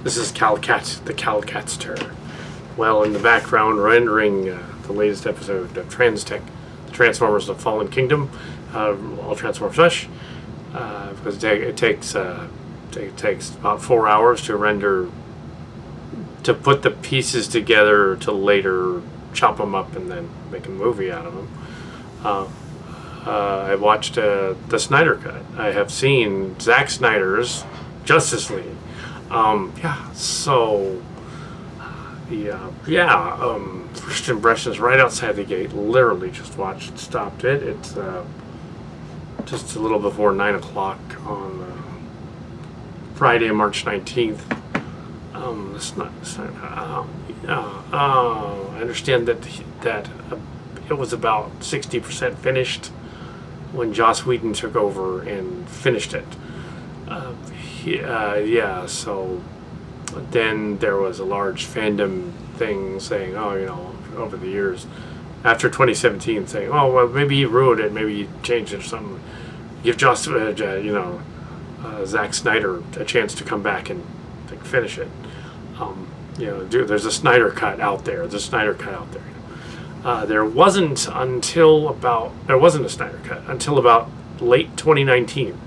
This is Kal Kat, the Kal Katster. Well, in the background, rendering the latest episode of Transtech, the Transformers: The Fallen Kingdom, all Transformers Rush, because it takes about 4 hours to render, to put the pieces together to later chop them up and then make a movie out of them. I watched the Snyder Cut. I have seen Zack Snyder's Justice League. First impressions right outside the gate. Literally just watched, stopped it. It's just a little before 9 o'clock on Friday, March 19th. I understand that it was about 60% finished when Joss Whedon took over and finished it. So then there was a large fandom thing saying, over the years, after 2017, saying, well, maybe he ruined it, maybe he changed it or something. Give Zack Snyder a chance to come back and finish it. There's a Snyder Cut out there. There wasn't a Snyder Cut until about late 2019.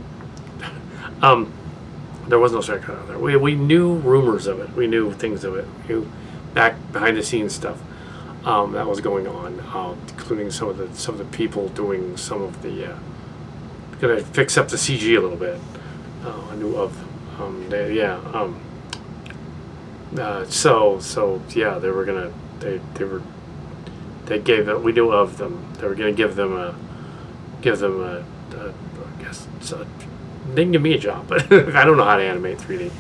There was no Snyder Cut out there. We knew rumors of it. We knew things of it. We knew back behind the scenes stuff that was going on, including some of the people doing some of the gonna fix up the CG a little bit. I knew of them. We knew of them. They were gonna give them a they can give me a job, but I don't know how to animate 3D.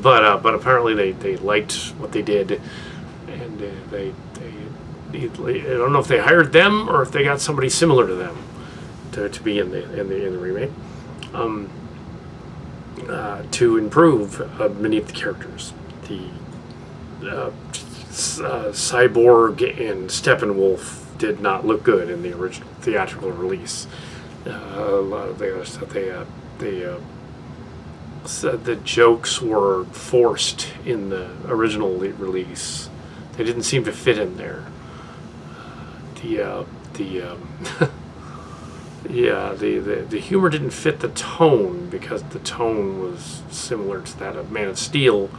But apparently they liked what they did, and I don't know if they hired them or if they got somebody similar to them to be in the remake, to improve many of the characters. The Cyborg and Steppenwolf did not look good in the original theatrical release. A lot of the other stuff, said the jokes were forced in the original release. They didn't seem to fit in there. The humor didn't fit the tone, because the tone was similar to that of Man of Steel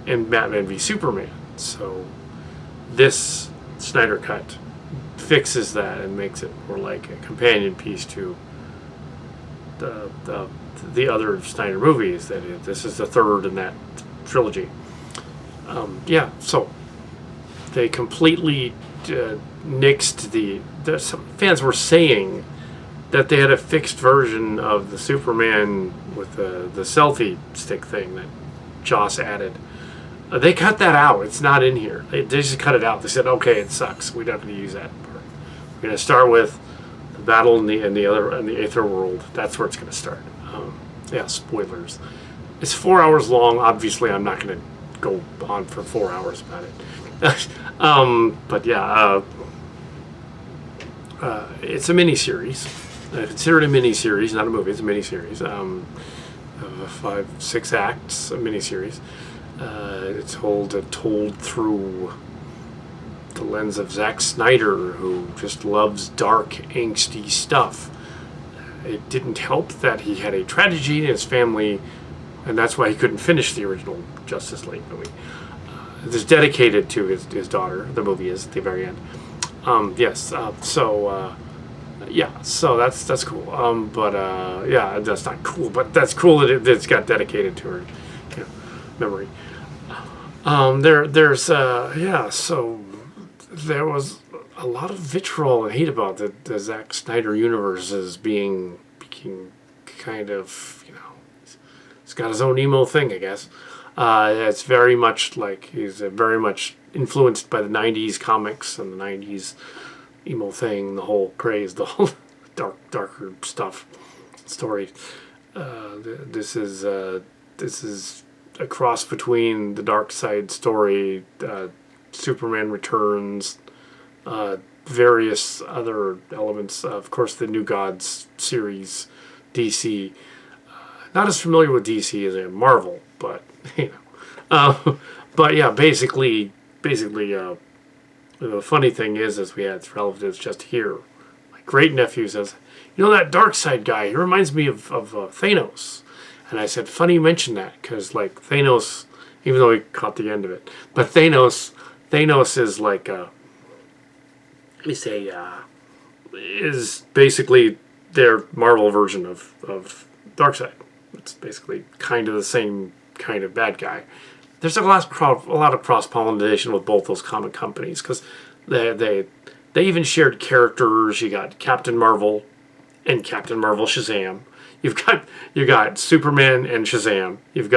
and Batman v Superman. So this Snyder Cut fixes that and makes it more like a companion piece to the other Snyder movies. This is the third in that trilogy. So they completely nixed some fans were saying that they had a fixed version of the Superman with the selfie stick thing that Joss added. They cut that out. It's not in here. They just cut it out. They said, okay, it sucks. We're not going to use that part. We're going to start with the battle in the Aether world. That's where it's going to start. Spoilers. It's 4 hours long. Obviously, I'm not going to go on for 4 hours about it. It's a mini-series. I consider it a mini-series, not a movie. It's a mini-series. 5-6 acts, a mini-series. It's told through the lens of Zack Snyder, who just loves dark, angsty stuff. It didn't help that he had a tragedy in his family, and that's why he couldn't finish the original Justice League movie. It's dedicated to his daughter. The movie is at the very end. So that's cool. That's not cool, but that's cool that it's got dedicated to her memory. So there was a lot of vitriol and hate about the Zack Snyder universe as being kind of, he's got his own emo thing, I guess. It's very much like he's very much influenced by the 90s comics and the 90s emo thing, the whole craze, the whole darker stuff, story. This is a cross between the Dark Side story, Superman Returns, various other elements. Of course, the New Gods series, DC. Not as familiar with DC as I am Marvel, but But yeah, basically, the funny thing is we had relatives just here. My great nephew says, "You know that dark side guy? He reminds me of Thanos." And I said, "Funny you mention that, because like Thanos, even though he caught the end of it, but Thanos is like let me say, is basically their Marvel version of Darkseid. It's basically kind of the same kind of bad guy. There's a lot of cross pollination with both those comic companies because they even shared characters. You got Captain Marvel and Captain Marvel Shazam. You got Superman and Shazam. You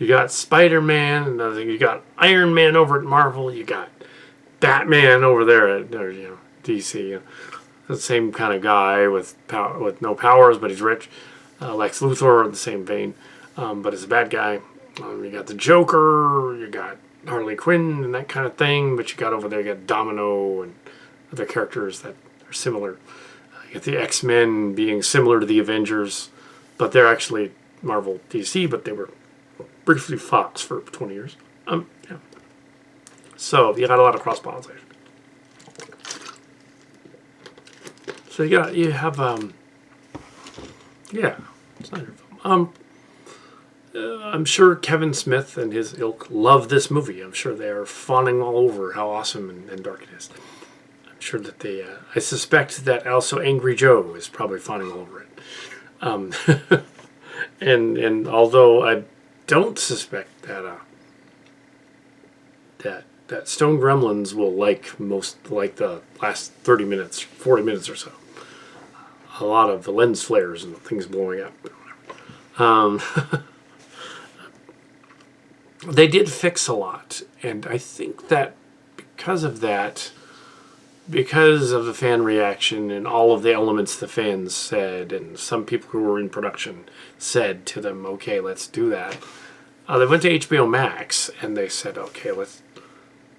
got Spider-Man, and you got Iron Man over at Marvel. You got Batman over there at DC. The same kind of guy with no powers, but he's rich. Lex Luthor in the same vein, but it's a bad guy. You got the Joker, you got Harley Quinn and that kind of thing, but you got over there, you got Domino and other characters that are similar. You got the X-Men being similar to the Avengers, but they're actually Marvel DC, but they were briefly Fox for 20 years. Yeah. So you got a lot of cross-pollination. So you have yeah, Snyder film. I'm sure Kevin Smith and his ilk love this movie. I'm sure they are fawning all over how awesome and dark it is. I'm sure that they. I suspect that also Angry Joe is probably fawning all over it. And although I don't suspect that that Stone Gremlins will like the last 30 minutes, 40 minutes or so. A lot of the lens flares and things blowing up. They did fix a lot, and I think that because of that, because of the fan reaction and all of the elements the fans said, and some people who were in production said to them, "Okay, let's do that." They went to HBO Max and they said, "Okay, we're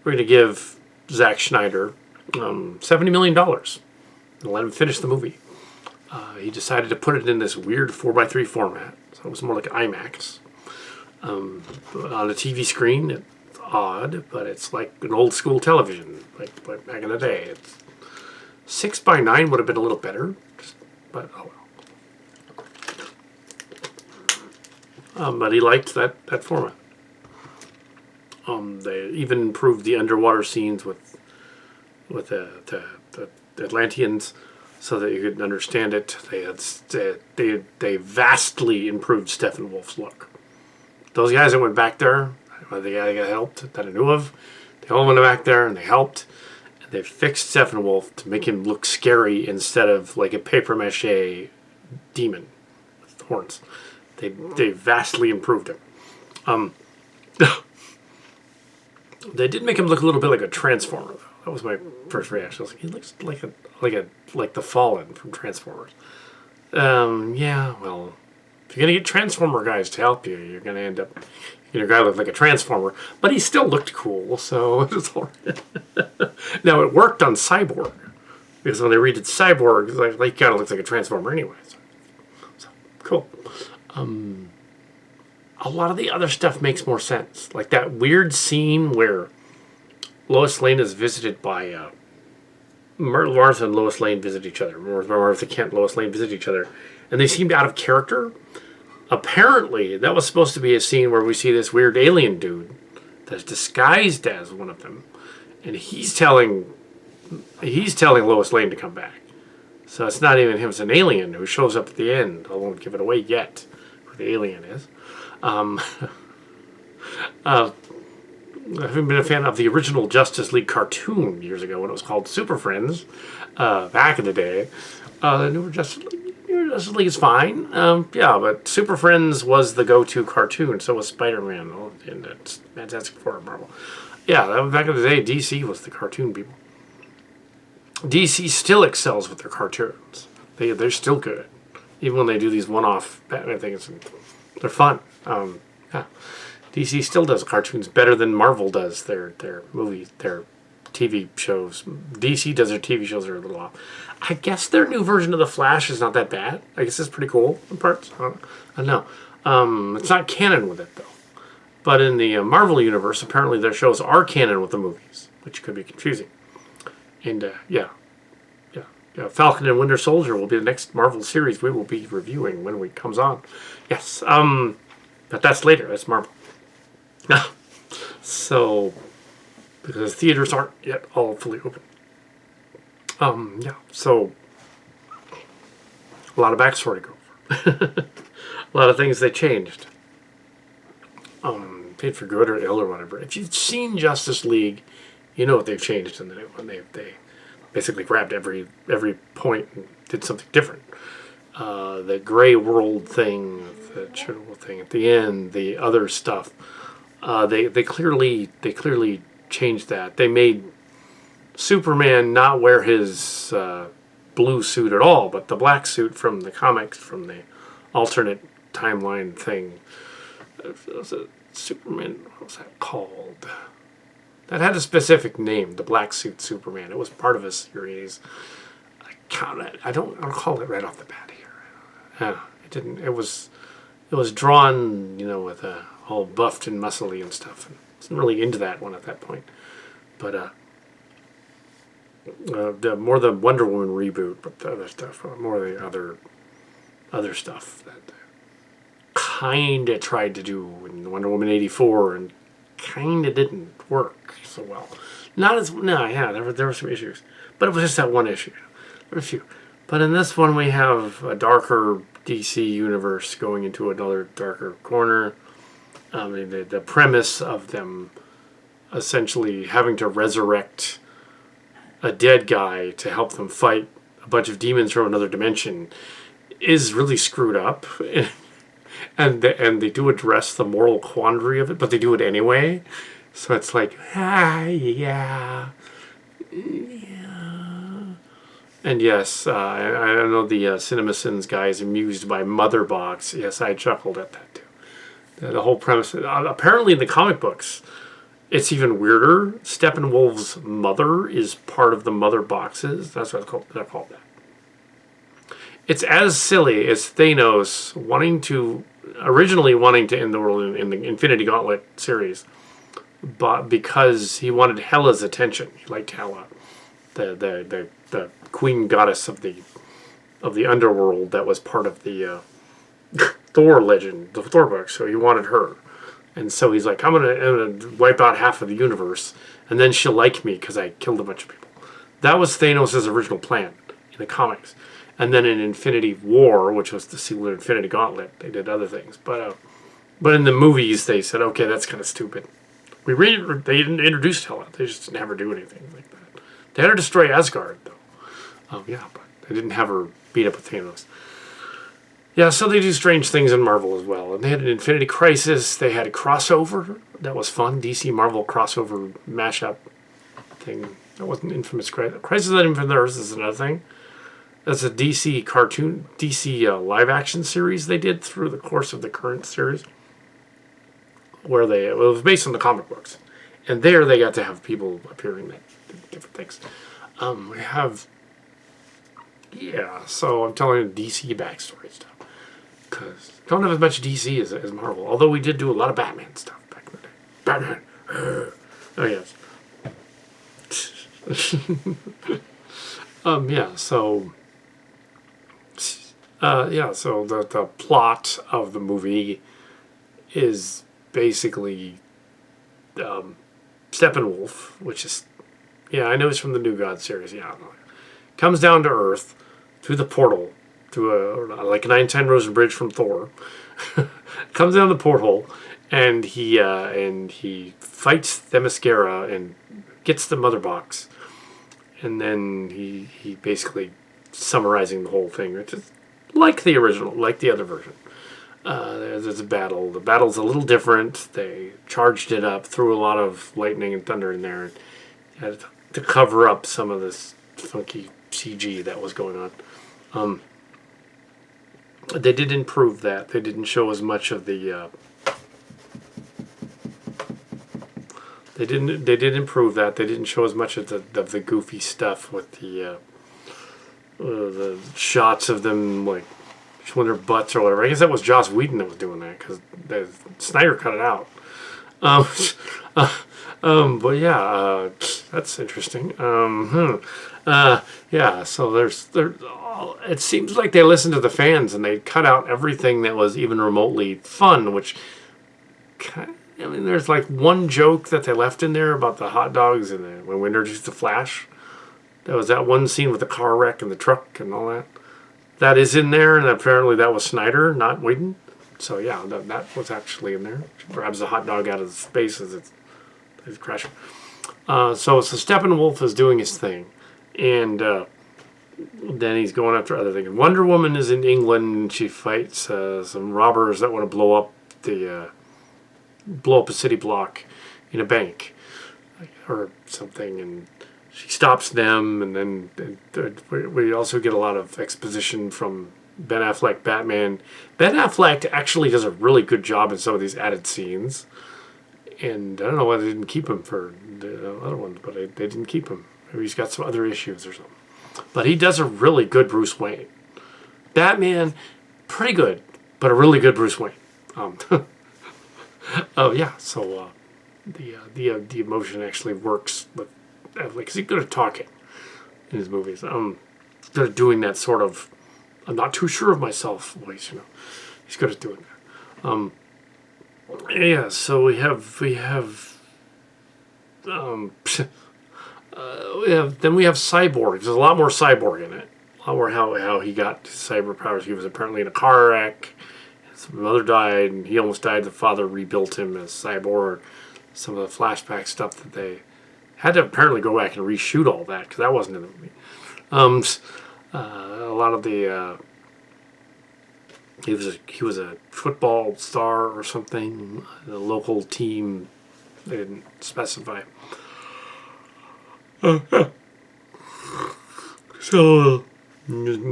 going to give Zack Snyder $70 million and let him finish the movie." He decided to put it in this weird 4:3 format, so it was more like IMAX. On a TV screen, it's odd, but it's like an old school television, like back in the day. It's 6:9 would have been a little better, but oh well. But he liked that format. They even improved the underwater scenes with the Atlanteans, so that you could understand it. They vastly improved Steppenwolf's look. Those guys that went back there, the guy that got helped that I knew of, they all went back there and they helped. And they fixed Steppenwolf to make him look scary instead of like a paper mache demon with horns. They vastly improved him. They did make him look a little bit like a Transformer, though. That was my first reaction. I was like, he looks like the Fallen from Transformers. Yeah, well, if you're gonna get Transformer guys to help you, you're gonna end up your guy looked like a Transformer, but he still looked cool. So it was all right. Now it worked on Cyborg because when they redid Cyborg, like kind of looks like a Transformer anyway. So cool. A lot of the other stuff makes more sense, like that weird scene where Lois Lane is visited by Martha and Lois Lane visit each other. Martha Kent and Lois Lane visit each other, and they seemed out of character. Apparently, that was supposed to be a scene where we see this weird alien dude that's disguised as one of them, and he's telling Lois Lane to come back. So it's not even him; it's an alien who shows up at the end. I won't give it away yet who the alien is. I've been a fan of the original Justice League cartoon years ago when it was called Super Friends, back in the day. The newer Justice League is fine, yeah, but Super Friends was the go-to cartoon, so was Spider-Man, and it's Fantastic Four at Marvel. Yeah, back in the day, DC was the cartoon people. DC still excels with their cartoons. They're still good, even when they do these one-off Batman things. They're fun. Yeah. DC still does cartoons better than Marvel does their movies, their TV shows. DC does their TV shows are a little off. I guess their new version of The Flash is not that bad. I guess it's pretty cool in parts. I don't know. It's not canon with it, though. But in the Marvel universe, apparently their shows are canon with the movies, which could be confusing. And yeah. Falcon and Winter Soldier will be the next Marvel series we will be reviewing when it comes on. Yes. But that's later. That's Marvel. So, because theaters aren't yet all fully open. Yeah. So, a lot of backstory to go over. A lot of things they changed. Paid for good or ill or whatever. If you've seen Justice League, you know what they've changed in the new one. They basically grabbed every point and did something different. The gray world thing, the Chernobyl thing at the end, the other stuff. They clearly changed that. They made Superman not wear his blue suit at all, but the black suit from the comics, from the alternate timeline thing. Superman, what was that called? That had a specific name, the Black Suit Superman. It was part of a series. I don't recall it right off the bat here. Yeah, it didn't. It was drawn, with all buffed and muscly and stuff. And I wasn't really into that one at that point. But more the Wonder Woman reboot, but the other stuff, more the other stuff that kind of tried to do in Wonder Woman 84 and kind of didn't work so well. There were some issues, but it was just that one issue. There were a few, but in this one we have a darker DC universe going into another darker corner. The premise of them essentially having to resurrect a dead guy to help them fight a bunch of demons from another dimension is really screwed up. And they do address the moral quandary of it, but they do it anyway. So it's like, yeah. And yes, I know the CinemaSins guy is amused by Mother Box. Yes, I chuckled at that too. The whole premise. Apparently in the comic books, it's even weirder. Steppenwolf's mother is part of the Mother Boxes. That's what they're called that. It's as silly as Thanos originally wanting to end the world in the Infinity Gauntlet series, but because he wanted Hela's attention. He liked Hela, the queen goddess of the underworld that was part of the Thor legend, the Thor book. So he wanted her, and so he's like, I'm gonna wipe out half of the universe, and then she'll like me because I killed a bunch of people. That was Thanos' original plan in the comics. And then in Infinity War, which was the sequel to Infinity Gauntlet, they did other things. But in the movies, they said, okay, that's kind of stupid. They didn't introduce Hela. They just never do anything like that. They had her destroy Asgard, though. Yeah, but they didn't have her beat up with Thanos. Yeah, so they do strange things in Marvel as well. And they had an Infinity Crisis. They had a crossover. That was fun. DC Marvel crossover mashup thing. That wasn't Infamous Crisis. Crisis on Infinite Earths is another thing. That's a DC cartoon, DC live action series they did through the course of the current series, where it was based on the comic books, and there they got to have people appearing that did different things. We have, so I'm telling you DC backstory stuff because don't have as much DC as Marvel, although we did do a lot of Batman stuff back in the day. Batman, oh yes. So the plot of the movie is basically Steppenwolf, which is, I know it's from the New God series, comes down to Earth through the portal, through like a 910 Rosen Bridge from Thor, comes down the porthole, and he fights Themyscira and gets the Mother Box, and then he basically summarizing the whole thing, which is like the original, like the other version. There's a battle. The battle's a little different. They charged it up, threw a lot of lightning and thunder in there, and had to cover up some of this funky CG that was going on. They did improve that. They didn't show as much of the. They did improve that. They didn't show as much of the goofy stuff with the shots of them like showing their butts or whatever. I guess that was Joss Whedon that was doing that because Snyder cut it out. But yeah, that's interesting. Yeah, so it seems like they listened to the fans and they cut out everything that was even remotely fun, which I mean, there's like one joke that they left in there about the hot dogs and when we introduced the Flash. There was that one scene with the car wreck and the truck and all that. That is in there, and apparently that was Snyder, not Whedon. So yeah, that was actually in there. She grabs the hot dog out of space as it's crashing. So Steppenwolf is doing his thing, and then he's going after other things. Wonder Woman is in England, and she fights some robbers that want to blow up a city block in a bank or something, and she stops them. And then we also get a lot of exposition from Ben Affleck Batman. Ben Affleck actually does a really good job in some of these added scenes, and I don't know why they didn't keep him for the other ones, but they didn't keep him. Maybe he's got some other issues or something. But he does a really good Bruce Wayne. Batman, pretty good, but a really good Bruce Wayne. Oh yeah, so the emotion actually works with Affleck because he's good at talking in his movies. Good at doing that sort of "I'm not too sure of myself" voice. He's good at doing that. Yeah, so we have Cyborg. There's a lot more Cyborg in it. A lot more how he got his cyber powers. He was apparently in a car wreck. His mother died, and he almost died. The father rebuilt him as Cyborg. Some of the flashback stuff that they had to apparently go back and reshoot all that because that wasn't in the movie. A lot of the he was a football star or something. The local team, they didn't specify. So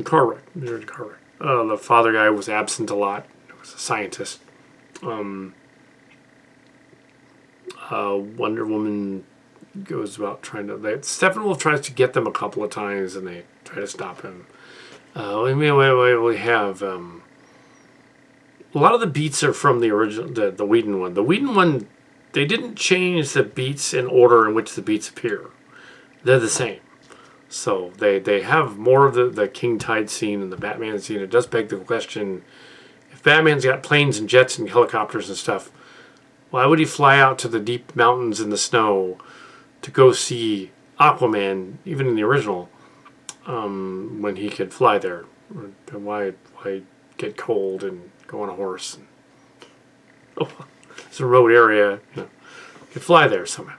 car wreck. The father guy was absent a lot. He was a scientist. Wonder Woman goes about trying to. Steppenwolf tries to get them a couple of times, and they try to stop him. We have a lot of the beats are from the original, the Whedon one. The Whedon one, they didn't change the beats in order in which the beats appear. They're the same. So they have more of the King Tide scene and the Batman scene. It does beg the question, if Batman's got planes and jets and helicopters and stuff, why would he fly out to the deep mountains in the snow to go see Aquaman, even in the original, when he could fly there? Why get cold and go on a horse? It's a remote area. You could fly there somehow.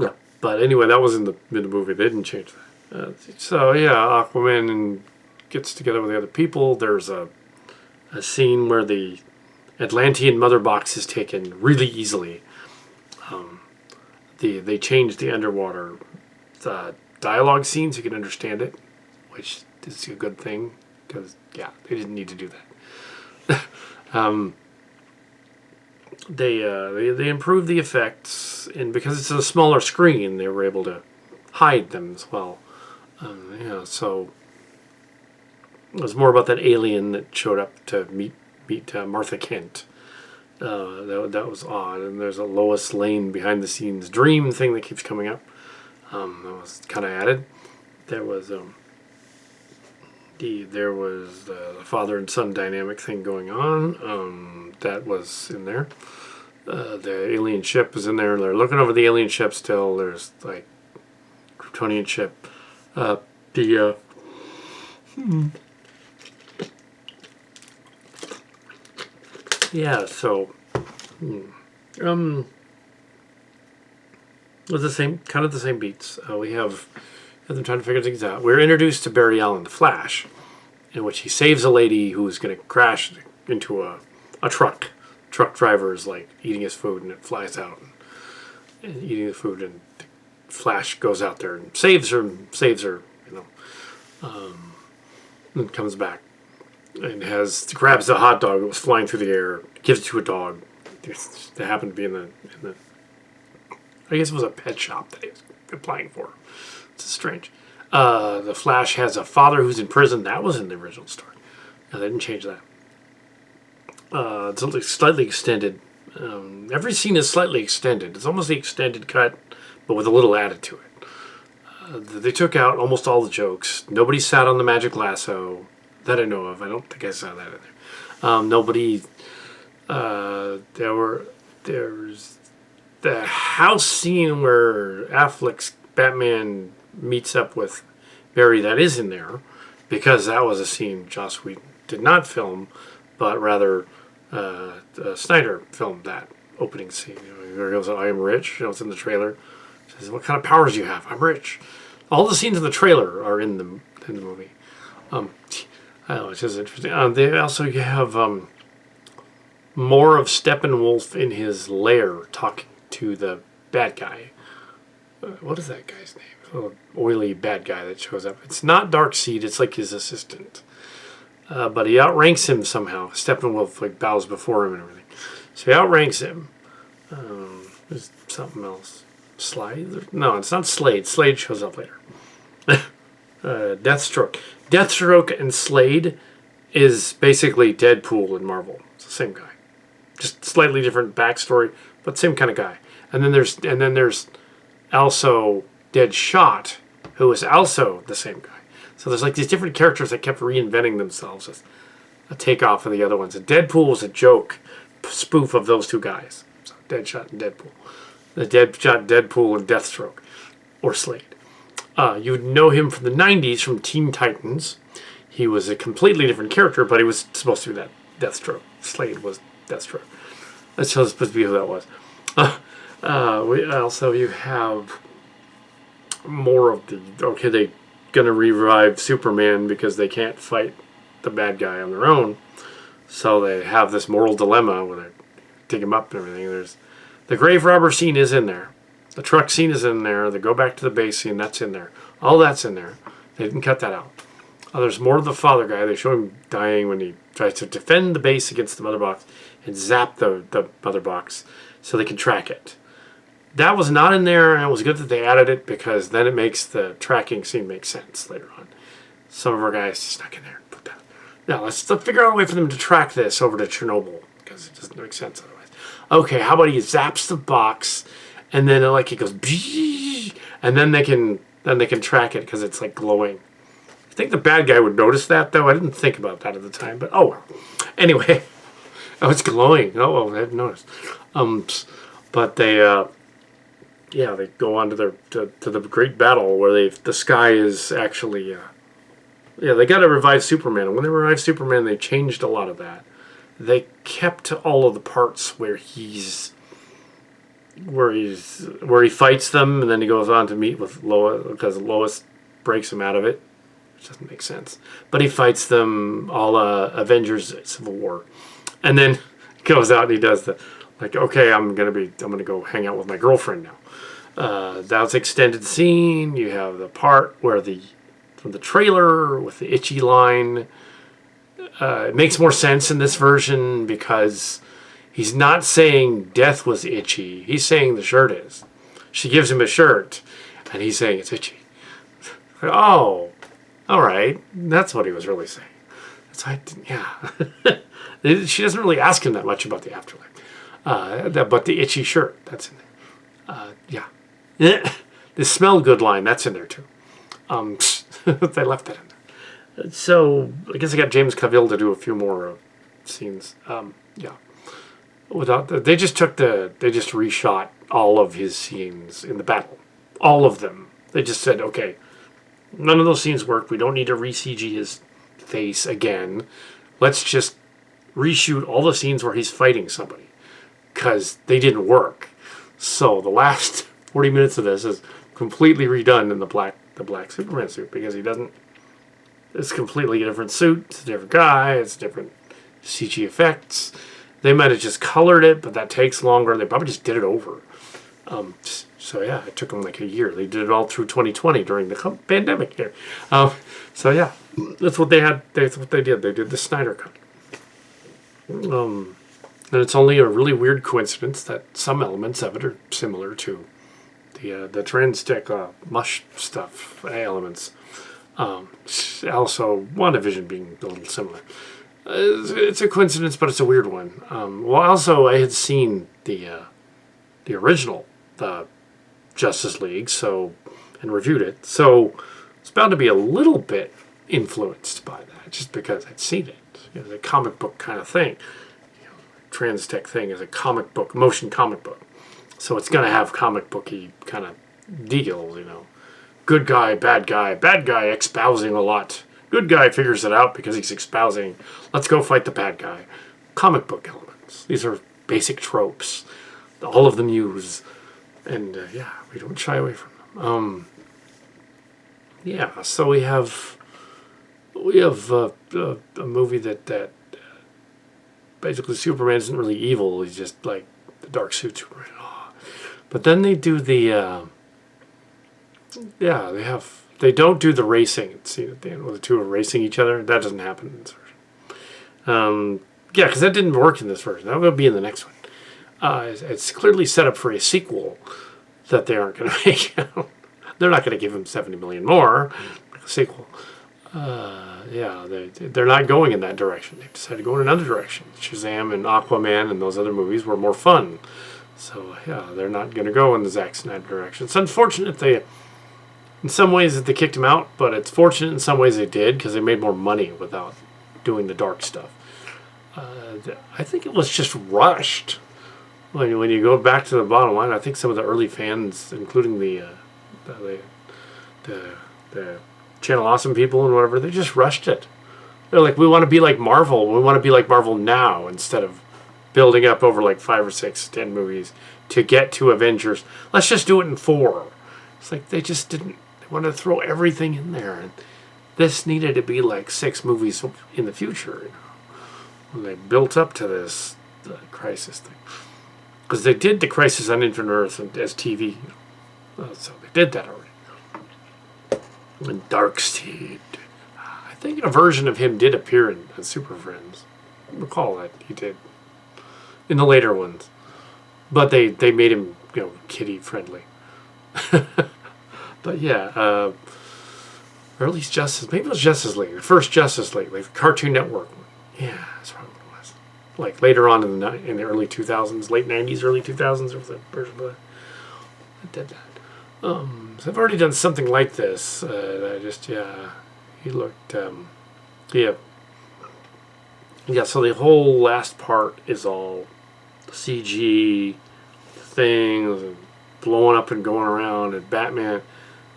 Yeah, but anyway, that was in the movie. They didn't change that. So yeah, Aquaman gets together with the other people. There's a scene where the Atlantean mother box is taken really easily. They changed the underwater dialogue scenes so you can understand it, which is a good thing because they didn't need to do that. They improved the effects, and because it's a smaller screen, they were able to hide them as well. So it was more about that alien that showed up to meet Martha Kent. That was odd. And there's a Lois Lane behind the scenes dream thing that keeps coming up. That was kind of added. There was the father and son dynamic thing going on. That was in there. The alien ship is in there. They're looking over the alien ship still. There's like Kryptonian ship. Yeah, so with the same beats. We have them trying to figure things out. We're introduced to Barry Allen, the Flash, in which he saves a lady who's going to crash into a truck. Truck driver is like eating his food, and it flies out and eating the food, and Flash goes out there and saves her, and comes back and grabs the hot dog that was flying through the air, gives it to a dog that happened to be in the I guess it was a pet shop that he was applying for. It's strange. The Flash has a father who's in prison. That was in the original story. No, they didn't change that. It's only slightly extended. Every scene is slightly extended. It's almost the extended cut, but with a little added to it. They took out almost all the jokes. Nobody sat on the magic lasso that I know of. I don't think I saw that in there. Nobody. There's the house scene where Affleck's Batman meets up with Barry. That is in there because that was a scene Joss Whedon did not film, but rather Snyder filmed that opening scene. Where he goes, "I am rich." It's in the trailer. He says, "What kind of powers do you have?" "I'm rich." All the scenes in the trailer are in the movie. I don't know, it's just interesting. They also you have more of Steppenwolf in his lair talking to the bad guy. What is that guy's name? Oh, oily bad guy that shows up. It's not Darkseid. It's like his assistant. But he outranks him somehow. Steppenwolf like bows before him and everything. So he outranks him. There's something else. Slide? No, it's not Slade. Slade shows up later. Deathstroke. Deathstroke and Slade is basically Deadpool in Marvel. It's the same guy. Just slightly different backstory, but same kind of guy. And then there's also Deadshot, who is also the same guy. So there's like these different characters that kept reinventing themselves as a takeoff of the other ones. And Deadpool was a joke spoof of those two guys. So Deadshot and Deadpool. The Deadshot, Deadpool, and Deathstroke. Or Slade. You would know him from the 90s from Teen Titans. He was a completely different character, but he was supposed to be that Deathstroke. Slade was Deathstroke. That's supposed to be who that was. You have more of the... Okay, they're going to revive Superman because they can't fight the bad guy on their own. So they have this moral dilemma where they dig him up and everything. There's the grave robber scene is in there. The truck scene is in there. They go back to the base scene. That's in there. All that's in there. They didn't cut that out. There's more of the father guy. They show him dying when he tries to defend the base against the mother box and zap the mother box so they can track it. That was not in there, and it was good that they added it because then it makes the tracking scene make sense later on. Some of our guys snuck in there and put that. Now, let's figure out a way for them to track this over to Chernobyl because it doesn't make sense otherwise. Okay, how about he zaps the box and then it goes and then they can track it because it's like glowing. I think the bad guy would notice that though. I didn't think about that at the time, but oh well. Anyway, oh, it's glowing. Oh well, I didn't notice. But they go on to the great battle where the sky is actually they got to revive Superman. And when they revived Superman, they changed a lot of that. They kept all of the parts where he fights them, and then he goes on to meet with Lois because Lois breaks him out of it, which doesn't make sense. But he fights them all Avengers Civil War, and then goes out and he does okay, I'm gonna go hang out with my girlfriend now. That's extended scene. You have the part where from the trailer with the itchy line. It makes more sense in this version because he's not saying death was itchy. He's saying the shirt is. She gives him a shirt, and he's saying it's itchy. Oh, all right. That's what he was really saying. That's why, yeah. She doesn't really ask him that much about the afterlife. But the itchy shirt, that's in there. Yeah. The smell good line, that's in there too. They left that in there. So I guess I got James Cavill to do a few more scenes. They just reshot all of his scenes in the battle, all of them. They just said, okay, none of those scenes work. We don't need to re-CG his face again. Let's just reshoot all the scenes where he's fighting somebody because they didn't work. So the last 40 minutes of this is completely redone in the black Superman suit because he doesn't. It's completely different suit. It's a different guy. It's different CG effects. They might have just colored it, but that takes longer. They probably just did it over. So yeah, it took them like a year. They did it all through 2020 during the pandemic here. So yeah, that's what they had. That's what they did. They did the Snyder cut. And it's only a really weird coincidence that some elements of it are similar to the Trans-Tech mush stuff elements. Also, WandaVision being a little similar. It's a coincidence, but it's a weird one. Well, also I had seen the original Justice League, and reviewed it, so it's bound to be a little bit influenced by that, just because I'd seen it. The comic book kind of thing. Trans Tech thing is a comic book, motion comic book, so it's gonna have comic booky kind of deals. Good guy, bad guy espousing a lot. Good guy figures it out because he's espousing. Let's go fight the bad guy. Comic book elements. These are basic tropes. All of them use. And we don't shy away from them. So we have a movie that basically Superman isn't really evil. He's just like the dark suit Superman. But then they do they don't do the racing. See at the end where the two are racing each other. That doesn't happen in this version. Because that didn't work in this version. That will be in the next one. It's clearly set up for a sequel that they aren't going to make. They're not going to give him $70 million more for a sequel. They're not going in that direction. They decided to go in another direction. Shazam and Aquaman and those other movies were more fun. So they're not going to go in the Zack Snyder direction. It's unfortunate in some ways that they kicked him out, but it's fortunate in some ways they did because they made more money without doing the dark stuff. I think it was just rushed. When you go back to the bottom line, I think some of the early fans, including the Channel Awesome people and whatever, they just rushed it. They're like, we want to be like Marvel. We want to be like Marvel now instead of building up over like 5 or 6, 10 movies to get to Avengers. Let's just do it in 4. It's like they just didn't. They wanted to throw everything in there, and this needed to be like 6 movies in the future. When they built up to this crisis thing. Because they did the Crisis on Infinite Earth as TV. So they did that already. And Darkseid. I think a version of him did appear in Super Friends. I recall that he did. In the later ones. But they made him, kiddie friendly. But or at least maybe it was Justice League. The first Justice League, like the Cartoon Network one. Yeah, that's probably what it was. Like later on in the early 2000s, late 90s, early 2000s, there was a version of that. I did that. So I've already done something like this. He looked, so the whole last part is all CG things and blowing up and going around, and Batman.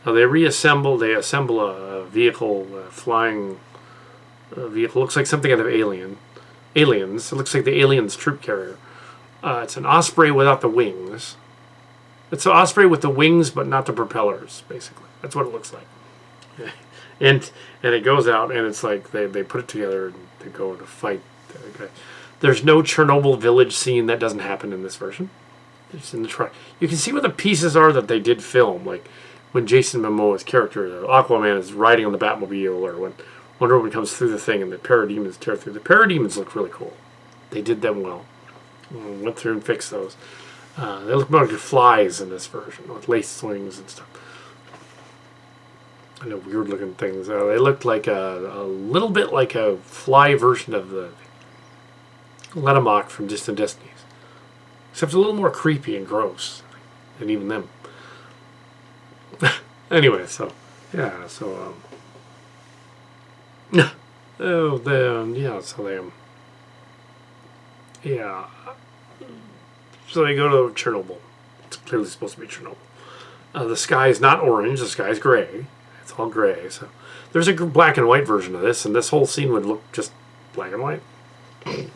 They assemble a vehicle, flying vehicle. Looks like something out of Aliens. It looks like the Aliens troop carrier. It's an Osprey without the wings. It's an Osprey with the wings, but not the propellers, basically. That's what it looks like. And it goes out, and it's like they put it together, and they go to fight the guy. There's no Chernobyl village scene. That doesn't happen in this version. It's in the truck. You can see what the pieces are that they did film, like when Jason Momoa's character, Aquaman, is riding on the Batmobile, or when Wonder Woman comes through the thing and the parademons tear through. The parademons look really cool. They did them well. Went through and fixed those. They look more like flies in this version, with lace slings and stuff. I know, weird looking things. They looked like a little bit like a fly version of the Letamok from Distant Destinies. Except a little more creepy and gross than even them. Anyway, so so they go to Chernobyl. It's clearly supposed to be Chernobyl. The sky is not orange. The sky is gray. It's all gray. So there's a black and white version of this, and this whole scene would look just black and white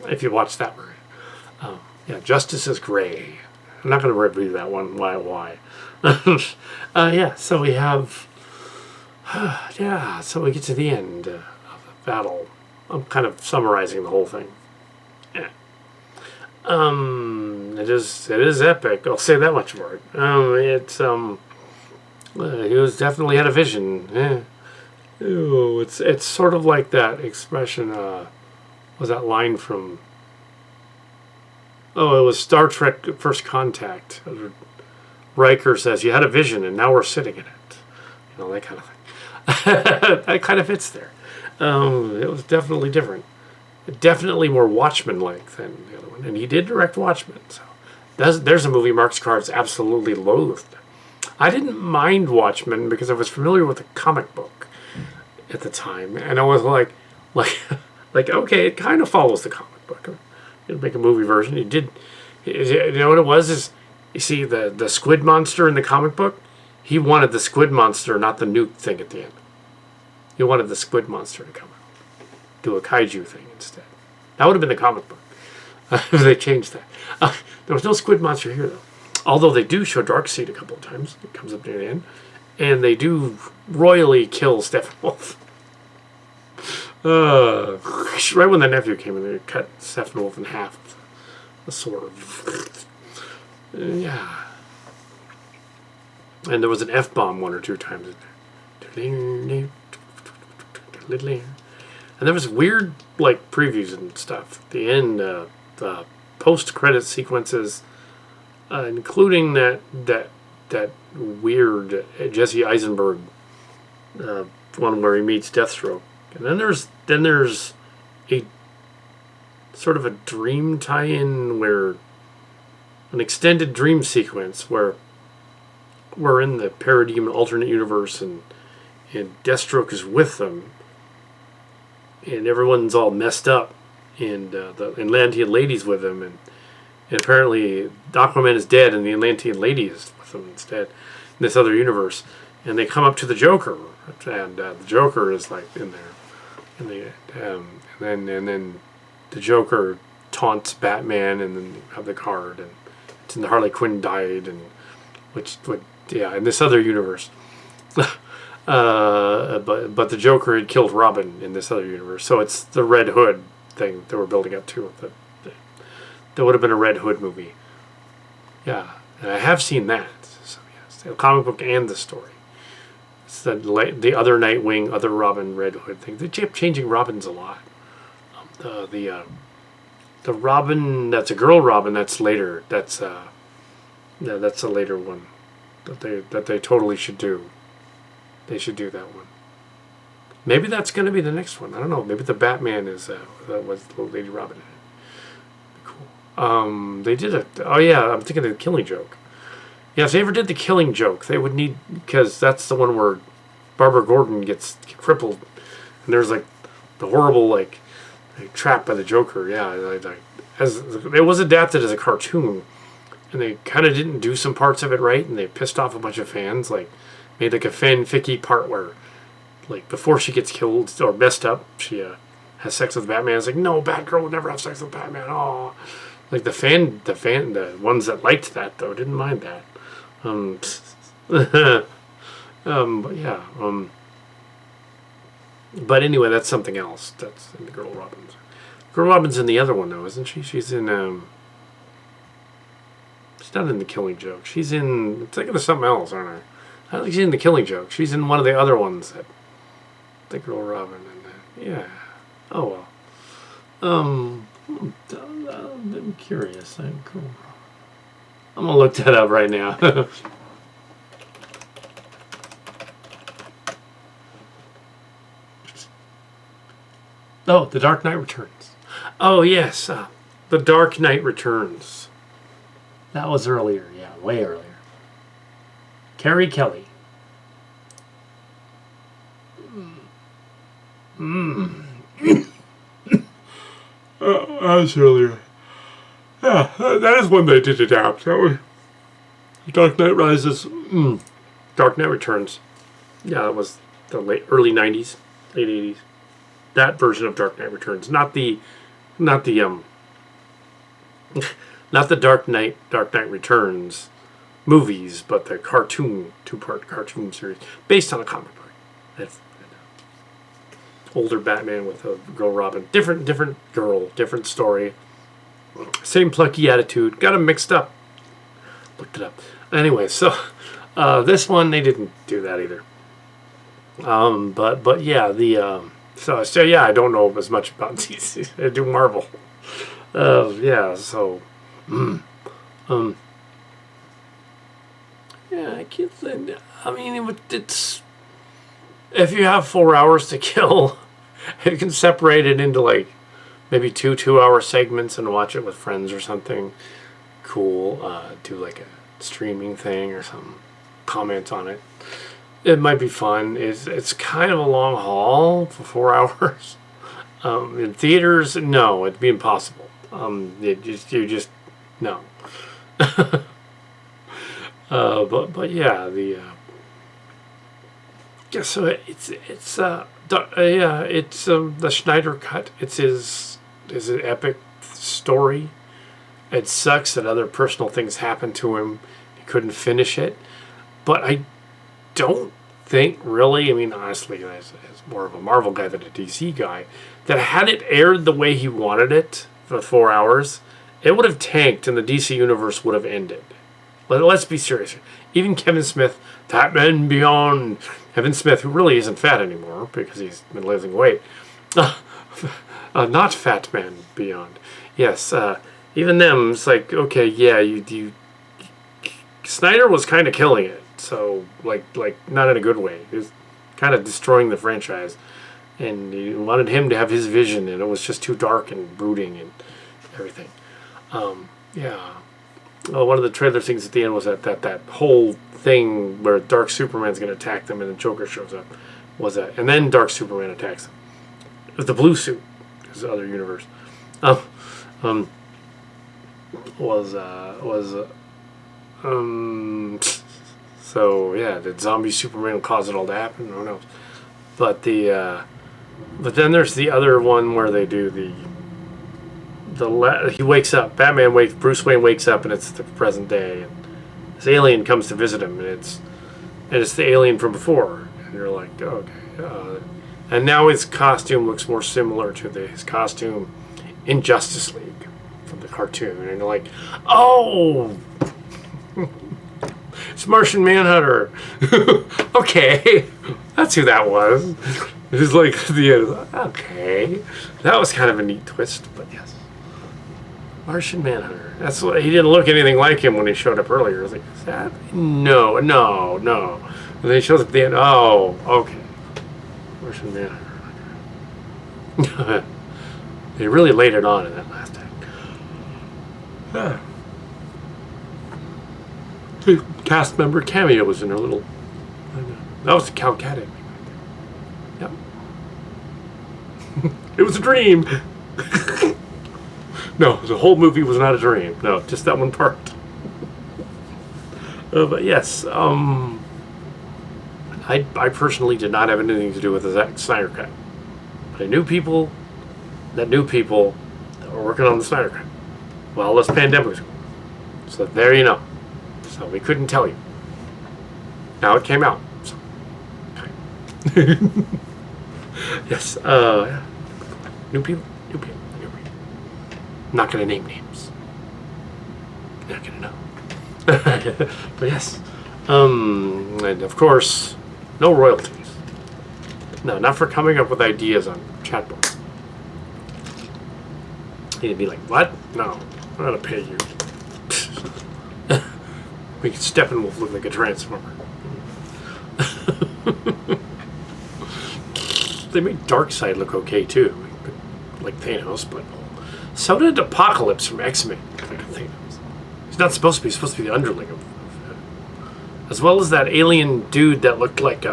if you watch that version. Justice is gray. I'm not going to review that one. Why? So we have... so we get to the end of the battle. I'm kind of summarizing the whole thing. It is epic. I'll say that much for it. He was definitely had a vision. It's sort of like that expression. Was that line from? Oh, it was Star Trek First Contact. Riker says, "You had a vision, and now we're sitting in it." That kind of thing. That kind of fits there. It was definitely different. definitely more Watchmen-like than the other one. And he did direct Watchmen, so there's a movie Mark Scarves absolutely loathed. I didn't mind Watchmen because I was familiar with the comic book at the time, and I was like, okay, it kind of follows the comic book. You'd make a movie version. You did, you know what it was? Is you see the squid monster in the comic book? He wanted the squid monster, not the nuke thing at the end. He wanted the squid monster to come out, do a kaiju thing instead. That would have been the comic book if they changed that. There was no squid monster here though. Although they do show Darkseid a couple of times. It comes up near the end. And they do royally kill Steppenwolf. Right when the nephew came in, they cut Steppenwolf in half with a sword. Yeah. And there was an F-bomb one or two times in there. And there was weird, like, previews and stuff. At the end, the post-credit sequences, including that weird Jesse Eisenberg one where he meets Deathstroke, and then there's a sort of a dream tie-in where an extended dream sequence where we're in the Paradigm alternate universe and Deathstroke is with them, and everyone's all messed up, and the Atlantean lady's with him, and apparently Aquaman is dead and the Atlantean lady is with him instead in this other universe. And they come up to the Joker, and the Joker is like in there, and then the Joker taunts Batman, and then you have the card, and it's in the Harley Quinn died, and in this other universe. But the Joker had killed Robin in this other universe, so it's the Red Hood thing that we're building up to. There would have been a Red Hood movie. Yeah, and I have seen that. So yes, the comic book and the story. It's the other Nightwing, other Robin, Red Hood thing. They keep changing Robins a lot. The Robin that's a girl Robin, that's later. That's a later one that they totally should do. They should do that one. Maybe that's going to be the next one. I don't know. Maybe the Batman is was Lady Robin. Cool. They did it. Oh yeah, I'm thinking of the Killing Joke. Yeah, if they ever did the Killing Joke, they would need, because that's the one where Barbara Gordon gets crippled, and there's like the horrible like trapped by the Joker. Yeah, as it was adapted as a cartoon, and they kind of didn't do some parts of it right, and they pissed off a bunch of fans. Like made like a fanficky part where, like before she gets killed or messed up, she has sex with Batman. It's like, no, Batgirl would never have sex with Batman. Oh, like the ones that liked that though didn't mind that. But yeah. But anyway, that's something else. That's in the Girl Robins. Girl Robin's in the other one though, isn't she? She's in she's not in the Killing Joke. She's in, I'm thinking of something else, aren't I? I think she's in the Killing Joke. She's in one of the other ones that the Girl Robin and yeah. Oh well. I'm curious. I'm cool. I'm gonna look that up right now. Oh, The Dark Knight Returns. Oh yes, The Dark Knight Returns. That was earlier, yeah, way earlier. Carrie Kelly. That was earlier. Yeah, that is one they did adapt. That was Dark Knight Rises. Dark Knight Returns. Yeah, that was the early 90s, late 80s. That version of Dark Knight Returns, not the not the Dark Knight Returns movies, but the cartoon, 2-part cartoon series based on a comic book. That's older Batman with a girl Robin, different girl, different story, same plucky attitude. Got them mixed up. Looked it up. Anyway, so this one they didn't do that either. But yeah, the so yeah, I don't know as much about DC. I do Marvel. Yeah, so yeah, I can't say. I mean, it's if you have 4 hours to kill, it can separate it into like maybe 2 2-hour segments and watch it with friends or something. Cool. Do like a streaming thing or something. Comment on it. It might be fun. It's kind of a long haul for 4 hours. In theaters, no, it'd be impossible. You just no. But yeah, yeah. So it's the Snyder cut. It's his epic story. It sucks that other personal things happened to him. He couldn't finish it. But I don't think really, I mean, honestly, as more of a Marvel guy than a DC guy, that had it aired the way he wanted it for 4 hours, it would have tanked and the DC universe would have ended. Let's be serious. Even Kevin Smith, Fat Man Beyond, Kevin Smith, who really isn't fat anymore because he's been losing weight. Not Fat Man Beyond. Yes, even them, it's like, okay, yeah, you Snyder was kind of killing it. So, like not in a good way. He was kind of destroying the franchise. And you wanted him to have his vision, and it was just too dark and brooding and everything. Yeah. Well, one of the trailer things at the end was that whole thing where Dark Superman's going to attack them and the Joker shows up. And then Dark Superman attacks them. With the blue suit. His other universe. So yeah, did zombie Superman cause it all to happen? Who knows? But but then there's the other one where they do he wakes up. Bruce Wayne wakes up, and it's the present day, and this alien comes to visit him, and it's the alien from before, and you're like, oh, okay. And now his costume looks more similar to his costume in Justice League from the cartoon, and you're like, oh. It's Martian Manhunter. Okay, that's who that was. It was like the end. Okay, that was kind of a neat twist, but yes, Martian Manhunter. That's what he didn't look anything like him when he showed up earlier. I was like, is that no? And then he shows up at the end. Oh, okay, Martian Manhunter. They really laid it on in that last act. Yeah. Cast member cameo was in her little. That was the Kal Kat. Yep. It was a dream. No, the whole movie was not a dream. No, just that one part. But yes, I personally did not have anything to do with the Snyder Cut. But I knew people that were working on the Snyder Cut. Well, this pandemic was going. So there you know. So we couldn't tell you. Now it came out. So. Okay. Yes. New people. I'm not going to name names. You're not going to know. But yes. And of course, no royalties. No, not for coming up with ideas on chatbots. He'd be like, what? No, I'm not going to pay you. Make Steppenwolf look like a transformer. They make Darkseid look okay too, like Thanos, but so did Apocalypse from X-Men, like Thanos. He's not supposed to be. He's supposed to be the underling of as well as that alien dude that looked like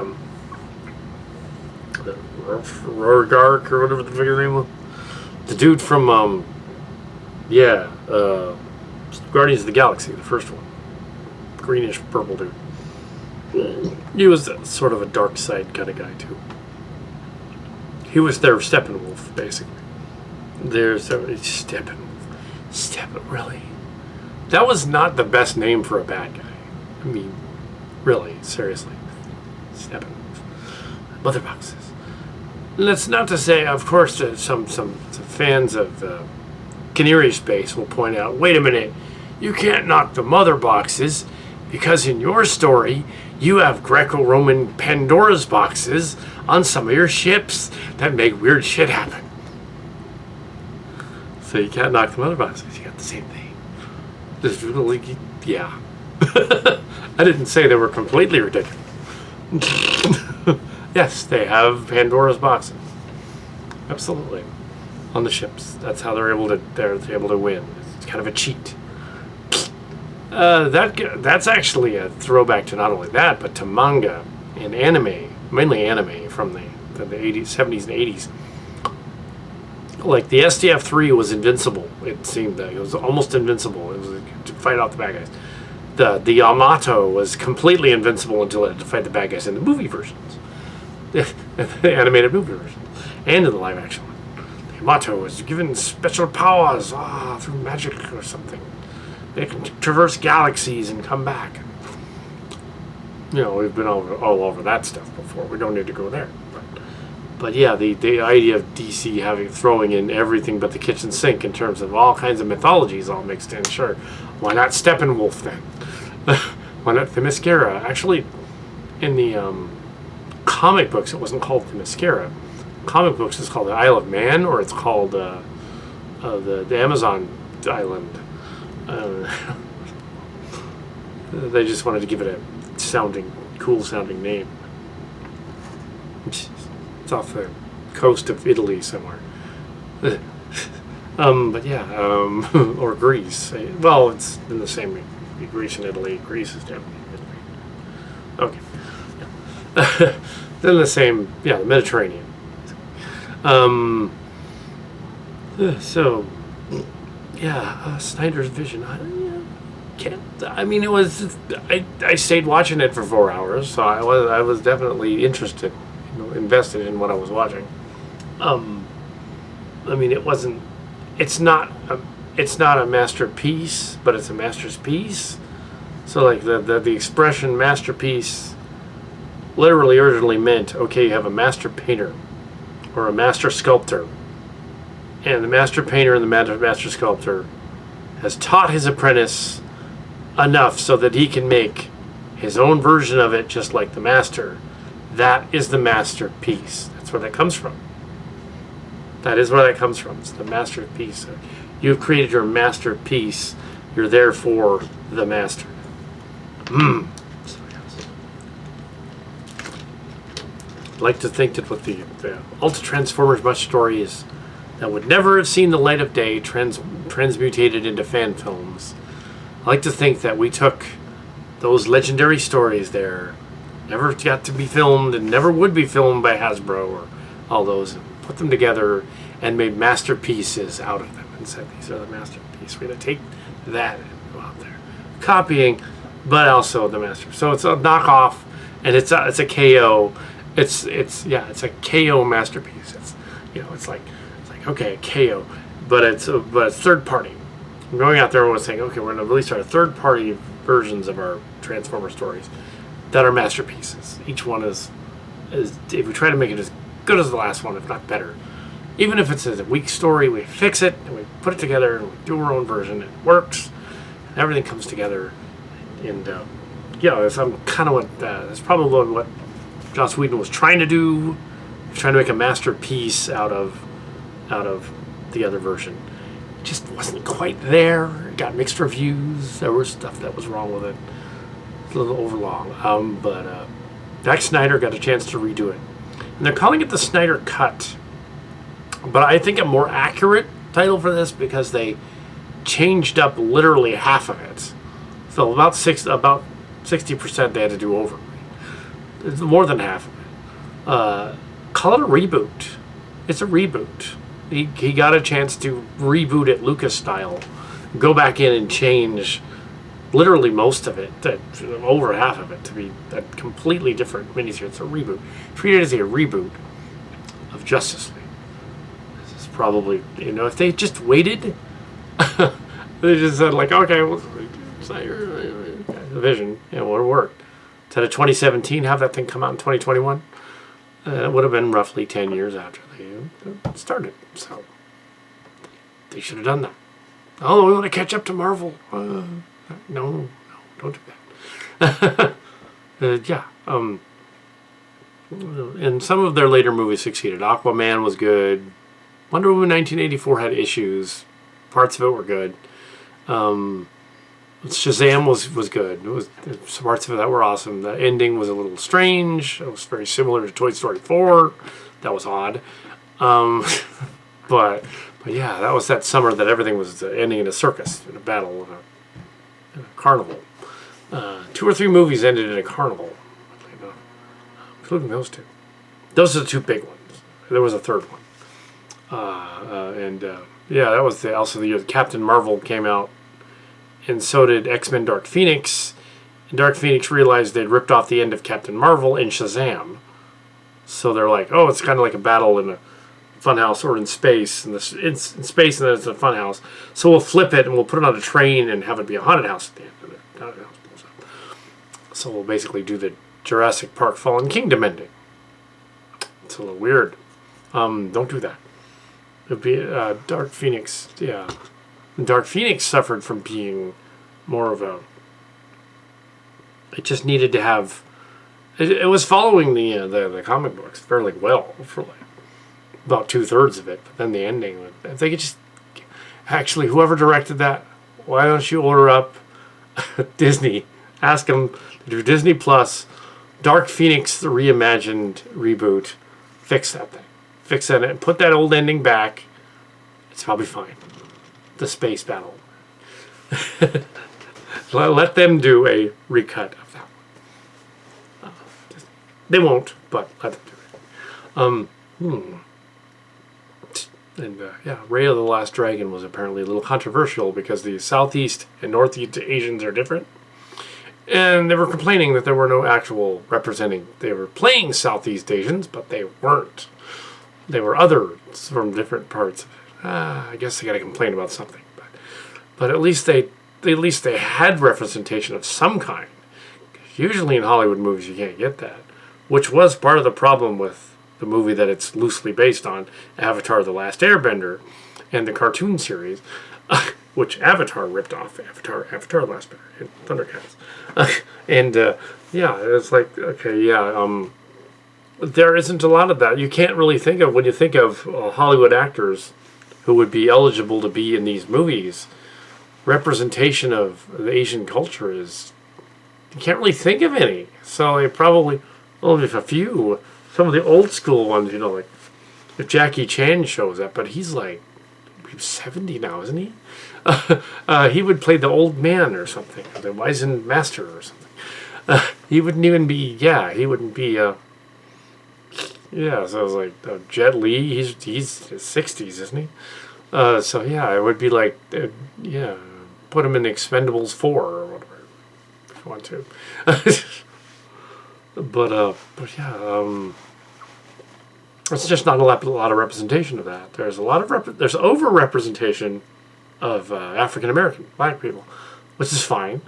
Rorgark or whatever the figure name was. The dude from Guardians of the Galaxy, the first one. Greenish purple dude. He was sort of a dark side kind of guy too. He was their Steppenwolf, basically. There's Steppenwolf. Really? That was not the best name for a bad guy. I mean, really, seriously. Steppenwolf. Mother boxes. That's not to say, of course, some fans of Canary Space will point out, wait a minute, you can't knock the mother boxes because in your story, you have Greco-Roman Pandora's boxes on some of your ships that make weird shit happen. So you can't knock the mother boxes. You got the same thing. This really, yeah. I didn't say they were completely ridiculous. Yes, they have Pandora's boxes. Absolutely. on the ships. That's how they're able to win. It's kind of a cheat. That's actually a throwback to not only that, but to manga and anime, mainly anime from the 80s, 70s, and 80s. Like the SDF-3 was invincible. It seemed that it was almost invincible. It was to fight off the bad guys. The Yamato was completely invincible until it had to fight the bad guys in the movie versions, the animated movie versions, and in the live action one. The Yamato was given special powers through magic or something. They can traverse galaxies and come back. We've been all over that stuff before. We don't need to go there. But yeah, the idea of DC throwing in everything but the kitchen sink in terms of all kinds of mythologies all mixed in. Sure, why not Steppenwolf then? Why not Themyscira? Actually, in the comic books, it wasn't called Themyscira. Comic books is called the Isle of Man, or it's called the Amazon island. They just wanted to give it a cool sounding name. It's off the coast of Italy somewhere. But yeah, or Greece. Well, it's in the same. Greece and Italy. Greece is definitely Italy. Okay. Yeah. Then the same. Yeah, the Mediterranean. So, yeah, Snyder's vision. It was. I stayed watching it for 4 hours, so I was definitely interested, invested in what I was watching. It wasn't. It's not a masterpiece, but it's a master's piece. So like the expression masterpiece literally originally meant, okay, you have a master painter or a master sculptor, and the master painter and the master sculptor has taught his apprentice enough so that he can make his own version of it just like the master. That is the masterpiece. That's where that comes from. That is where that comes from. It's the masterpiece. You've created your masterpiece. You're therefore the master. I'd like to think that with the Ultra Transformers much stories that would never have seen the light of day transmutated into fan films, I like to think that we took those legendary stories there, never got to be filmed and never would be filmed by Hasbro or all those, and put them together and made masterpieces out of them and said these are the masterpieces. We're going to take that and go out there. Copying, but also the master. So it's a knockoff, and it's a KO. It's a KO masterpiece. It's like okay, KO, but it's third party. I'm going out there and saying, okay, we're going to release our third party versions of our Transformer stories that are masterpieces. Each one is if we try to make it as good as the last one, if not better. Even if it's a weak story, we fix it and we put it together and we do our own version. It works, and everything comes together. And that's kind of that's probably what Joss Whedon was trying to do. He was trying to make a masterpiece out of the other version. It just wasn't quite there. It got mixed reviews. There was stuff that was wrong with it. It's a little overlong. But Zack Snyder got a chance to redo it. And they're calling it the Snyder Cut. But I think a more accurate title for this, because they changed up literally half of it. So about 60% they had to do over. It's more than half of it. Call it a reboot. It's a reboot. He got a chance to reboot it Lucas style. Go back in and change literally most of it, over half of it, to be a completely different miniseries. It's a reboot. Treat it as a reboot of Justice League. This is probably, if they just waited, they just said like, okay, well, the vision, it would have worked. Instead of 2017, have that thing come out in 2021. It would have been roughly 10 years after they started. So they should have done that. Oh, we want to catch up to Marvel. No, don't do that. And some of their later movies succeeded. Aquaman was good. Wonder Woman 1984 had issues. Parts of it were good. Shazam was good. It was parts of it that were awesome. The ending was a little strange. It was very similar to Toy Story 4. That was odd. but yeah, that was that summer that everything was ending in a circus, in a battle, in a carnival. 2 or 3 movies ended in a carnival, including those 2. Those are the 2 big ones. There was a third one. Yeah, that was also the year that Captain Marvel came out, and so did X-Men Dark Phoenix. And Dark Phoenix realized they'd ripped off the end of Captain Marvel in Shazam. So they're like, oh, it's kind of like a battle in a funhouse or in space. And in space, and then it's a funhouse. So we'll flip it and we'll put it on a train and have it be a haunted house at the end. And the haunted house blows up. So we'll basically do the Jurassic Park Fallen Kingdom ending. It's a little weird. Don't do that. It'd be Dark Phoenix. Yeah, Dark Phoenix suffered from being more of a. It just needed to have. It was following the comic books fairly well for like about 2/3 of it, but then the ending. If they could just actually, whoever directed that, why don't you order up Disney? Ask them to do Disney Plus, Dark Phoenix, the reimagined reboot. Fix that thing. Fix that and put that old ending back. It's probably fine. The space battle. Let them do a recut of that one. They won't, but let them do it. And yeah, Ray of the Last Dragon was apparently a little controversial because the Southeast and Northeast Asians are different. And they were complaining that there were no actual representing. They were playing Southeast Asians, but they weren't. They were others from different parts of it. I guess they got to complain about something, but at least they had representation of some kind. Usually in Hollywood movies you can't get that, which was part of the problem with the movie that it's loosely based on, Avatar: The Last Airbender, and the cartoon series, which Avatar ripped off. Avatar: The Last Airbender, and Thundercats, and yeah, it's like okay, yeah. There isn't a lot of that. You can't really think of, when you think of Hollywood actors who would be eligible to be in these movies, representation of the Asian culture is, you can't really think of any. So they probably, only a few, some of the old school ones, like if Jackie Chan shows up, but he's like, he's 70 now, isn't he? He would play the old man or something, the wizened master or something. He wouldn't even be, he wouldn't be, yeah, so I was like, Jet Li, he's his 60s, isn't he? So yeah, it would be like, put him in Expendables 4 or whatever, if you want to. but yeah, it's just not a lot of representation of that. There's a lot of there's over-representation of African American black people, which is fine.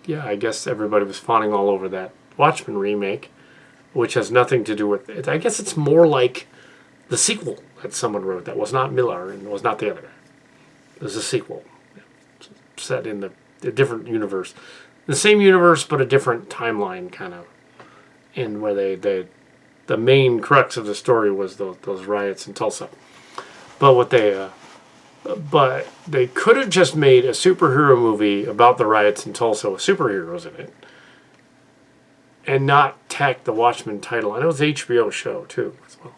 Yeah, I guess everybody was fawning all over that Watchmen remake, which has nothing to do with it. I guess it's more like the sequel that someone wrote that was not Miller and was not the other guy. It was a sequel set in the different universe. The same universe, but a different timeline, kind of. And where the main crux of the story was those riots in Tulsa. But But they could have just made a superhero movie about the riots in Tulsa with superheroes in it, and not tack the Watchmen title. I know it's an HBO show too as well.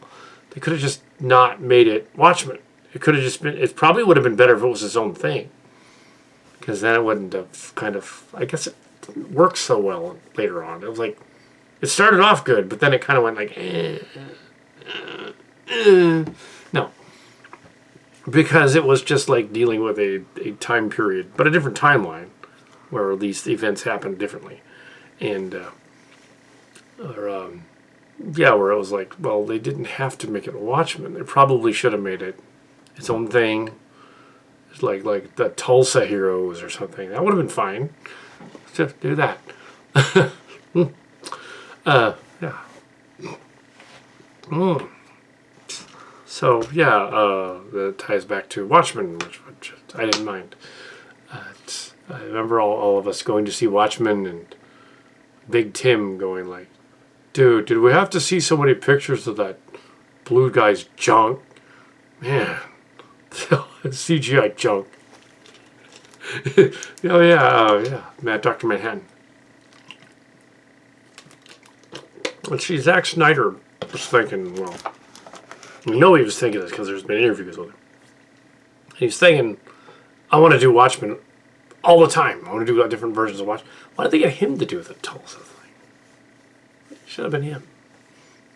They could have just not made it Watchmen. It could have just been. It probably would have been better if it was its own thing, because then it wouldn't have kind of. I guess it worked so well later on. It was like it started off good, but then it kind of went like, no. Because it was just like dealing with a time period, but a different timeline, where these events happened differently. And, where it was like, well, they didn't have to make it Watchmen. They probably should have made it its own thing. It's like the Tulsa Heroes or something. That would have been fine. Just do that. Yeah. So, yeah, that ties back to Watchmen, which I didn't mind. I remember all of us going to see Watchmen and Big Tim going like, dude, did we have to see so many pictures of that blue guy's junk? Man, CGI junk. Oh, yeah, Dr. Manhattan. Let's see, Zack Snyder was thinking, well, you know he was thinking this because there's been interviews with him. He's thinking, I want to do Watchmen all the time. I want to do different versions of Watchmen. Why did they get him to do the Tulsa thing? It should have been him.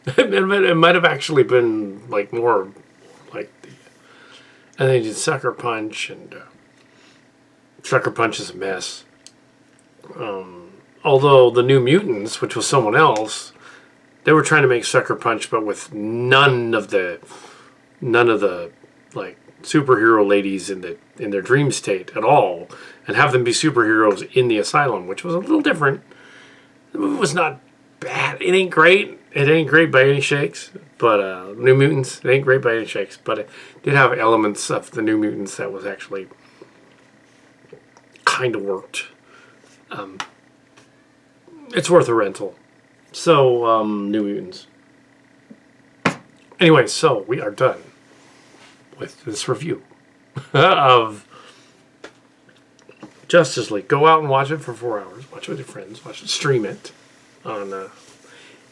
It might have actually been like more like the... And they did Sucker Punch, and Sucker Punch is a mess. Although the New Mutants, which was someone else, they were trying to make Sucker Punch, but with none of the like superhero ladies in their dream state at all, and have them be superheroes in the asylum, which was a little different. The movie was not bad. It ain't great. It ain't great by any shakes. But New Mutants, it ain't great by any shakes. But it did have elements of the New Mutants that was actually kind of worked. It's worth a rental. So, New Mutants. Anyway, so we are done with this review of Justice League. Go out and watch it for 4 hours. Watch it with your friends. Watch it. Stream it.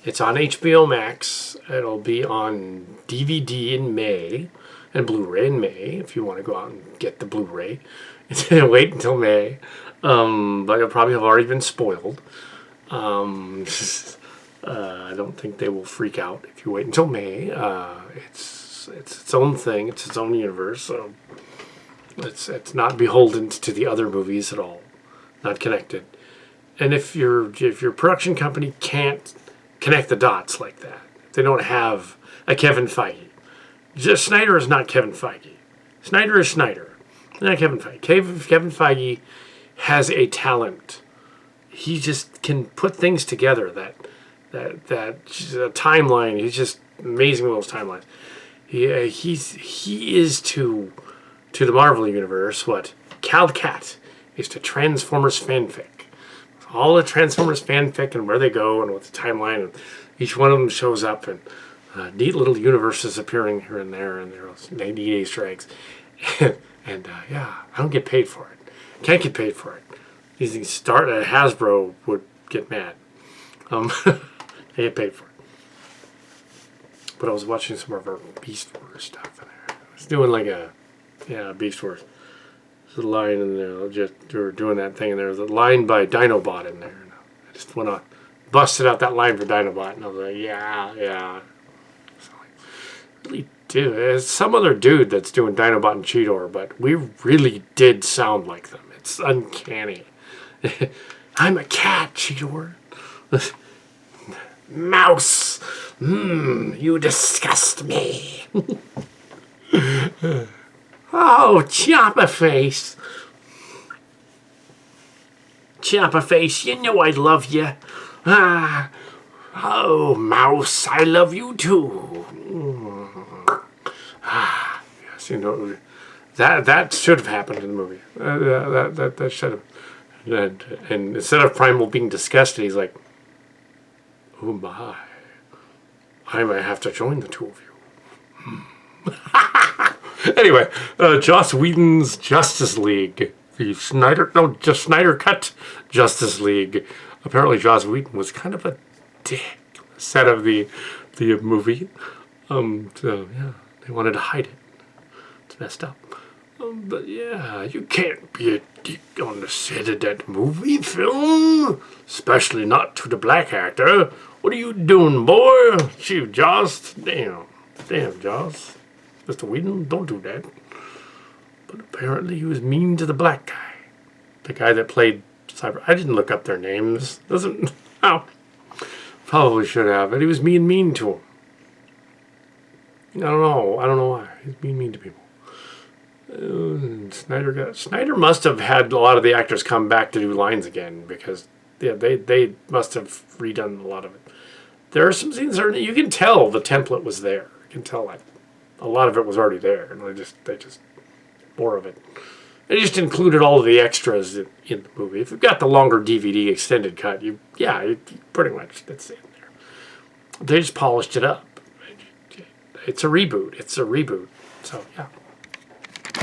It's on HBO Max. It'll be on DVD in May and Blu-ray in May if you want to go out and get the Blu-ray. Wait until May. But it'll probably have already been spoiled. I don't think they will freak out if you wait until May. It's its own thing. It's its own universe. So it's not beholden to the other movies at all. Not connected. And if your production company can't connect the dots like that, they don't have a Kevin Feige. Snyder is not Kevin Feige. Snyder is Snyder, not Kevin Feige. Kevin Feige has a talent. He just can put things together. That timeline. He's just amazing with those timelines. He is to the Marvel universe what Kal Kat is to Transformers fanfic. All the Transformers fanfic and where they go and what the timeline, and each one of them shows up, and neat little universes appearing here and there, and there's neat Easter eggs. and I don't get paid for it. Can't get paid for it. These things start at Hasbro would get mad. They get paid for it. But I was watching some of our Beast Wars stuff, and I was doing like Beast Wars. There's a line in there. They were doing that thing, and there was a line by Dinobot in there. And I just went on, busted out that line for Dinobot, and I was like, yeah. So I really do. It's some other dude that's doing Dinobot and Cheetor, but we really did sound like them. It's uncanny. I'm a cat, Cheetor. Mouse. You disgust me. Oh, Chopperface. Chopperface, you know I love you. Oh, Mouse, I love you too. Yes, you know, that should have happened in the movie. That should have. And instead of Primal being disgusted, he's like, oh my, I might have to join the two of you. Anyway, Joss Whedon's Justice League. The Snyder Cut Justice League. Apparently Joss Whedon was kind of a dick set of the movie. So, yeah, they wanted to hide it. It's messed up. But, yeah, you can't be a dick on the set of that movie film. Especially not to the black actor. What are you doing, boy? Shoot, Joss. Damn, Joss. Mr. Whedon, don't do that. But apparently he was mean to the black guy. The guy that played Cyborg. I didn't look up their names. Probably should have, but he was mean to him. I don't know why. He's mean to people. Snyder must have had a lot of the actors come back to do lines again, because they must have redone a lot of it. There are some scenes that you can tell the template was there. You can tell that. A lot of it was already there, and they just more of it. They just included all of the extras in the movie. If you've got the longer DVD extended cut, you pretty much that's in there. They just polished it up. It's a reboot. So yeah.